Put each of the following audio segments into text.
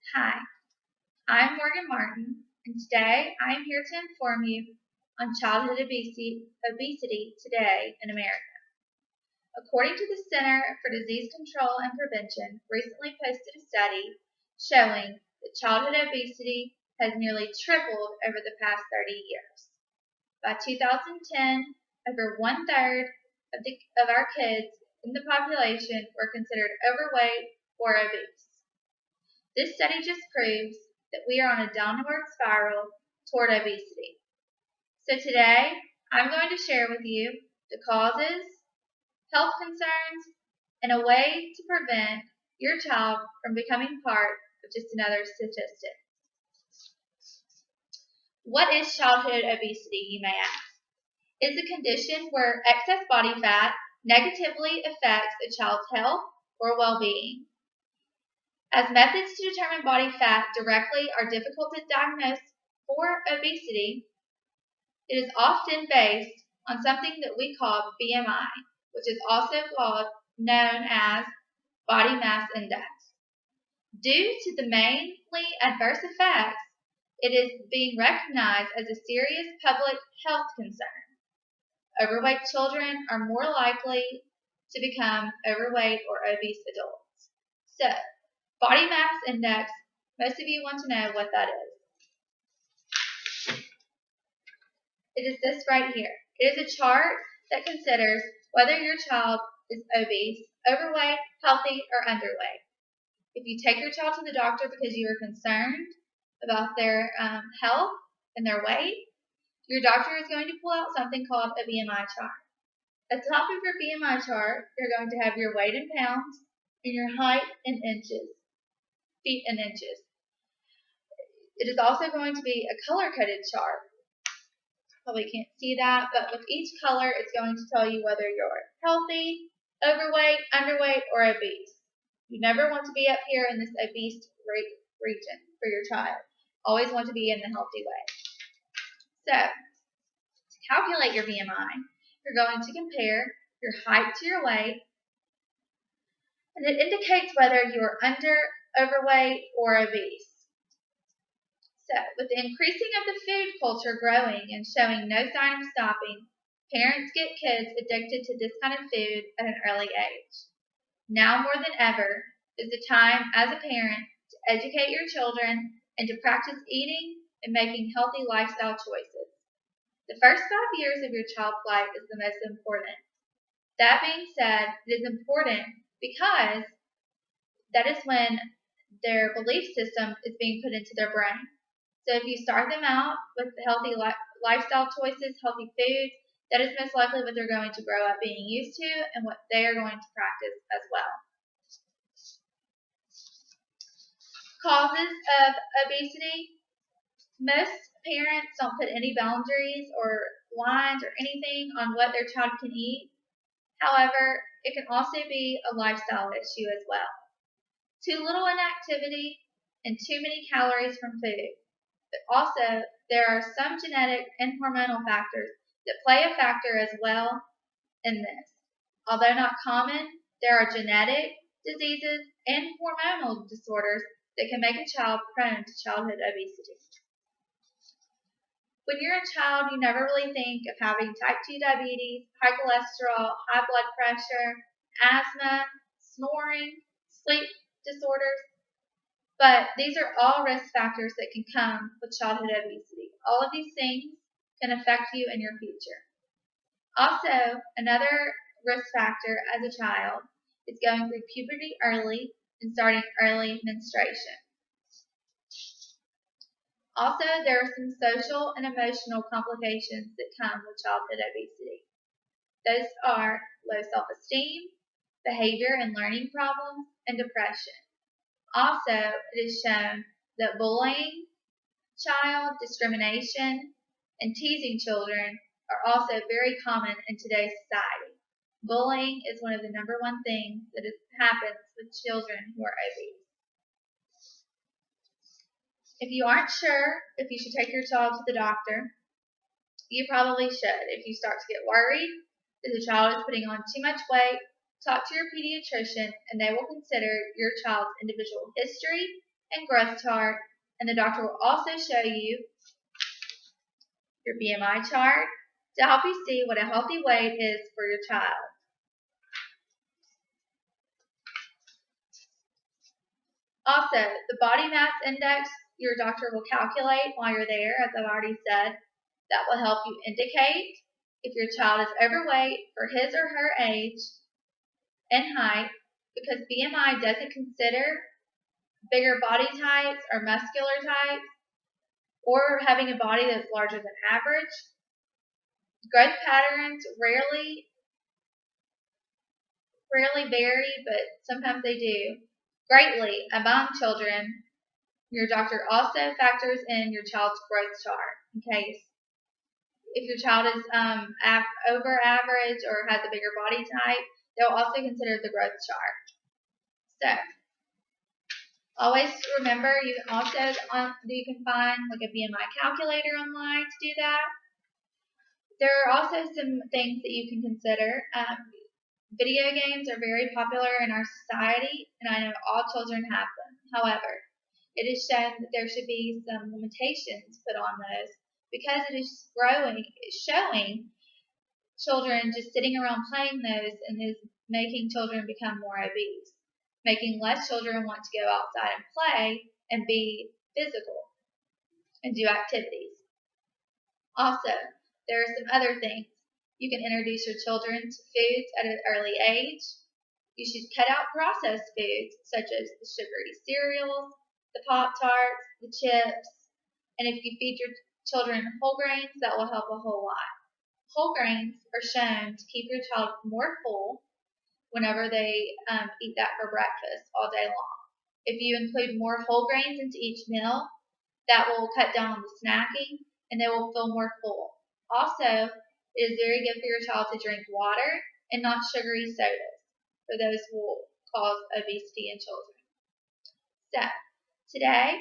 Hi, I'm Morgan Martin, and today I am here to inform you on childhood obesity today in America. According to the Center for Disease Control and Prevention, recently posted a study showing that childhood obesity has nearly tripled over the past 30 years. By 2010, over one-third of our kids in the population were considered overweight or obese. This study just proves that we are on a downward spiral toward obesity. So today, I'm going to share with you the causes, health concerns, and a way to prevent your child from becoming part of just another statistic. What is childhood obesity, you may ask? It's a condition where excess body fat negatively affects a child's health or well-being. As methods to determine body fat directly are difficult to diagnose for obesity, it is often based on something that we call BMI, which is also known as body mass index. Due to the mainly adverse effects, it is being recognized as a serious public health concern. Overweight children are more likely to become overweight or obese adults. So, body mass index, most of you want to know what that is. It is this right here. It is a chart that considers whether your child is obese, overweight, healthy, or underweight. If you take your child to the doctor because you are concerned about their health and their weight, your doctor is going to pull out something called a BMI chart. At the top of your BMI chart, you're going to have your weight in pounds and your height in inches, feet in inches. It is also going to be a color-coded chart. Probably can't see that, but with each color, it's going to tell you whether you're healthy, overweight, underweight, or obese. You never want to be up here in this obese region for your child. Always want to be in the healthy way. So, to calculate your BMI, you're going to compare your height to your weight, and it indicates whether you're under, overweight, or obese. So, with the increasing of the food culture growing and showing no sign of stopping, parents get kids addicted to this kind of food at an early age. Now more than ever is the time as a parent to educate your children and to practice eating and making healthy lifestyle choices. The first 5 years of your child's life is the most important. That being said, it is important because that is when their belief system is being put into their brain. So if you start them out with healthy lifestyle choices, healthy foods, that is most likely what they're going to grow up being used to and what they are going to practice as well. Causes of obesity. Most parents don't put any boundaries or lines or anything on what their child can eat. However, it can also be a lifestyle issue as well. Too little inactivity and too many calories from food. But also, there are some genetic and hormonal factors that play a factor as well in this. Although not common, there are genetic diseases and hormonal disorders that can make a child prone to childhood obesity. When you're a child, you never really think of having type 2 diabetes, high cholesterol, high blood pressure, asthma, snoring, sleep disorders. But these are all risk factors that can come with childhood obesity. All of these things can affect you in your future. Also, another risk factor as a child is going through puberty early and starting early menstruation. Also, there are some social and emotional complications that come with childhood obesity. Those are low self-esteem, behavior and learning problems, and depression. Also, it is shown that bullying, child discrimination, and teasing children are also very common in today's society. Bullying is one of the number one things that happens with children who are obese. If you aren't sure if you should take your child to the doctor, you probably should. If you start to get worried that the child is putting on too much weight, talk to your pediatrician and they will consider your child's individual history and growth chart, and the doctor will also show you your BMI chart to help you see what a healthy weight is for your child. Also, the body mass index your doctor will calculate while you're there, as I've already said. That will help you indicate if your child is overweight for his or her age and height, because BMI doesn't consider bigger body types or muscular types or having a body that's larger than average. Growth patterns rarely vary, but sometimes they do greatly among children. Your doctor also factors in your child's growth chart in case if your child is over average or has a bigger body type, they'll also consider the growth chart. So always remember, you can find like a BMI calculator online to do that. There are also some things that you can consider. Video games are very popular in our society, and I know all children have them. However, it is shown that there should be some limitations put on those because it is showing children just sitting around playing those and is making children become more obese, making less children want to go outside and play and be physical and do activities. Also, there are some other things. You can introduce your children to foods at an early age. You should cut out processed foods such as the sugary cereals, the Pop-Tarts, the chips, and if you feed your children whole grains, that will help a whole lot. Whole grains are shown to keep your child more full whenever they eat that for breakfast all day long. If you include more whole grains into each meal, that will cut down on the snacking and they will feel more full. Also, it is very good for your child to drink water and not sugary sodas, for those will cause obesity in children. So, today,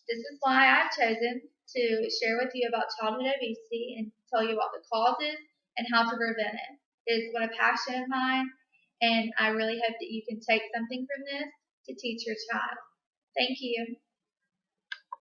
this is why I've chosen to share with you about childhood obesity and tell you about the causes and how to prevent it. It is what a passion of mine, and I really hope that you can take something from this to teach your child. Thank you.